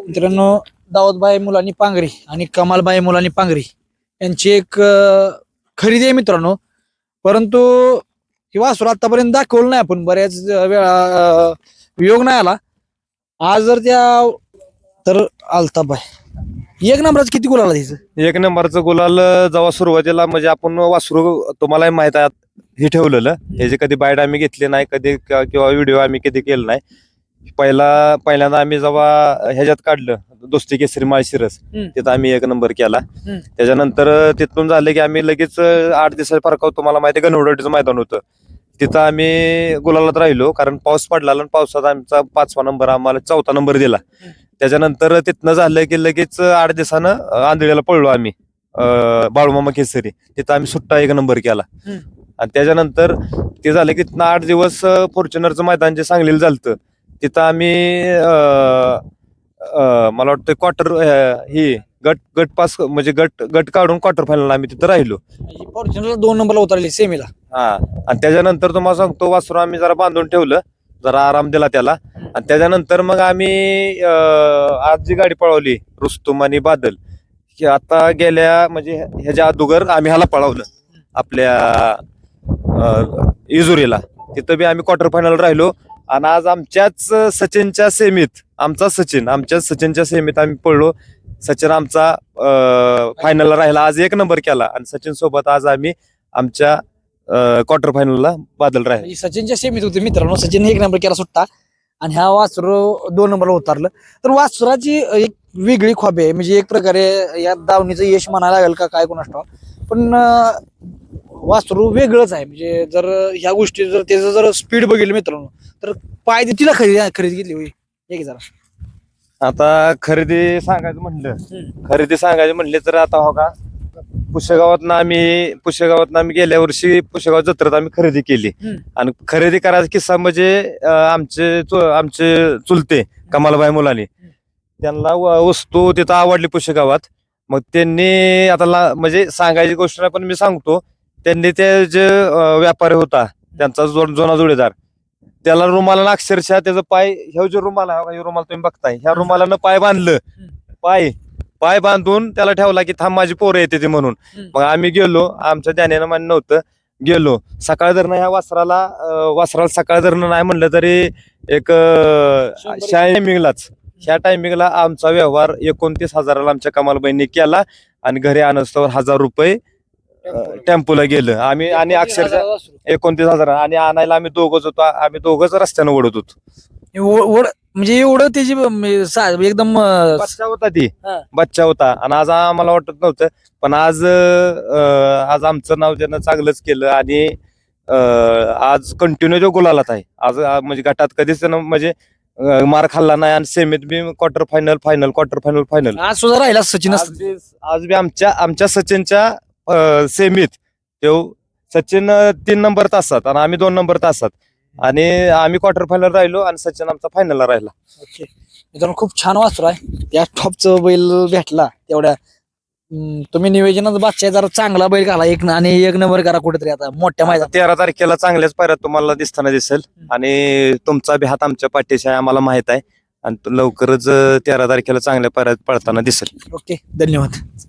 मित्रांनो, दाऊदबाई मुलांनी पांगरी आणि कमालबाई मुलांनी पांगरी यांची एक खरेदी आहे मित्रांनो. परंतु ही वासरू आतापर्यंत दाखवलं नाही आपण बऱ्याच वेळा वियोग नाही आला. आज जर त्या तर अल्ताबाई एक नंबरच किती गुलाल आला तिचं? एक नंबरचं गुलाल जेव्हा सुरुवातीला म्हणजे आपण वासरू तुम्हाला माहित आहे हे ठेवलेलं ह्याचे कधी बाईट आम्ही घेतली नाही कधी किंवा व्हिडिओ आम्ही कधी केला नाही. पहिल्यांदा आम्ही जेव्हा ह्याच्यात काढलं दोस्ती केसरी माळशिरस तिथं आम्ही एक नंबर केला. त्याच्यानंतर तिथून झालं की आम्ही लगेच 8 दिवसाच्या फरकावर तुम्हाला माहिती आहे गणवडीचं मैदान होतं तिथं आम्ही गुलालात राहिलो कारण पाऊस पडला आणि पावसात आमचा 5वा नंबर आम्हाला 4था नंबर दिला. त्याच्यानंतर तिथनं झालं की लगेच 8 दिवसानं आंधळीला पडलो आम्ही बाळूमामा केसरी तिथं आम्ही सुट्टा एक नंबर केला. आणि त्याच्यानंतर ते झालं की तिथनं 8 दिवस फॉर्च्युनरचं मैदान जे सांगलीला झालं तिथं आम्ही मला वाटतं क्वार्टर ही गट पास म्हणजे गट काढून क्वार्टर फायनल आम्ही तिथं राहिलो. फॉर्च्युनरला 2 नंबरला उतरली सेमीला. हा आणि त्याच्यानंतर तुम्हाला सांगतो वासरू आम्ही जरा बांधून ठेवलं जरा आराम दिला त्याला. आणि त्याच्यानंतर मग आम्ही आज जी गाडी पळवली रुस्तुम आणि बादल की आता गेल्या म्हणजे ह्याच्या अगोदर आम्ही ह्याला पळवलं आपल्या इजुरीला तिथं बी आम्ही क्वार्टर फायनल राहिलो. आणि आज आमच्याच सचिनच्या सेमीत आम्ही पडलो. सचिन आमचा फायनलला राहिला आज एक नंबर केला आणि सचिन सोबत आज आम्ही आमच्या क्वार्टर फायनलला बादल राहिला. सचिनच्या सेमीत होते मित्रांनो. सचिन 1 नंबर केला सुट्टा आणि ह्या वासरू 2 नंबरला उतरलं. तर वासराची एक वेगळी ख्वाबी आहे म्हणजे एक प्रकारे या दावणीचं यश म्हणायला लागेल का काय कोणास ठाऊक. पण वासरू वेगळंच आहे म्हणजे जर ह्या गोष्टी जर त्याचं जर स्पीड बघितलं मित्रांनो तर पाय तिला खरेदी घेतली होई एक जरा. आता खरेदी सांगायचं म्हणले तर आता हो का पुष्यगावातनं आम्ही गेल्या वर्षी पुष्यगाव जत्रेत आम्ही खरेदी केली. आणि खरेदी करायचा किस्सा म्हणजे आमचे चुलते कमालबाई मुलांनी त्यांना वस्तू तिथं आवडली पुष्यगावात. मग त्यांनी आता म्हणजे सांगायची गोष्ट नाही पण मी सांगतो त्यांनी ते जे व्यापारी होता त्यांचा जुना जोडीदार त्याला रुमाला अक्षरशः त्याचं पाय ह्या जो रुमाल तुम्ही बघताय ह्या रुमालानं पाय बांधलं पाय बांधून त्याला ठेवला की थांब माझी पोरं येते ते म्हणून. मग आम्ही गेलो आमच्या ध्यानानं मान्य नव्हतं गेलो सकाळ धरणं ह्या वासराला सकाळ धरणं नाही म्हणलं तरी एक ह्या टायमिंगला आमचा व्यवहार 29,000ला आमच्या कमालबाईंनी केला आणि घरी आणस्तवर 1,000 रुपये टेम्पोला गेलं आम्ही. आणि अक्षरशः 29,000 आणि आणायला आम्ही दोघंच रस्त्यानं ओढत होतो. म्हणजे एवढं त्याची एकदम बच्चा होता आणि आज आम्हाला वाटत नव्हतं पण आज आमचं नाव त्यानं चांगलंच केलं. आणि आज कंटिन्यू जो गुलालात आहे आज म्हणजे गटात कधीच त्यानं म्हणजे मार खाल्ला नाही आणि सेमीत बी क्वार्टर फायनल आज सुद्धा राहिला सचिन. आज बी आमच्या सचिनच्या सेमीत तो सचिन 3 नंबर तासात आणि आम्ही 2 नंबर तासात आणि आम्ही क्वार्टर फायनल राहिलो आणि सचिन आमचा फायनलला राहिला. मित्रांनो खूप छान वासरू आहे. त्या टॉपचं बैल भेटला तेवढ्या तुम्ही नियोजनात बादशाह जरा चांगला बैल घाला आणि एक नंबर करा कुठेतरी आता मोठ्या मैदानात. 13 तारखेला चांगल्याच पायऱ्यात तुम्हाला दिसेल आणि तुमचा बी हात आमच्या पाठीशी आहे आम्हाला माहित आहे आणि लवकरच 13 तारखेला चांगल्या पायऱ्यात पळताना दिसेल. ओके, धन्यवाद.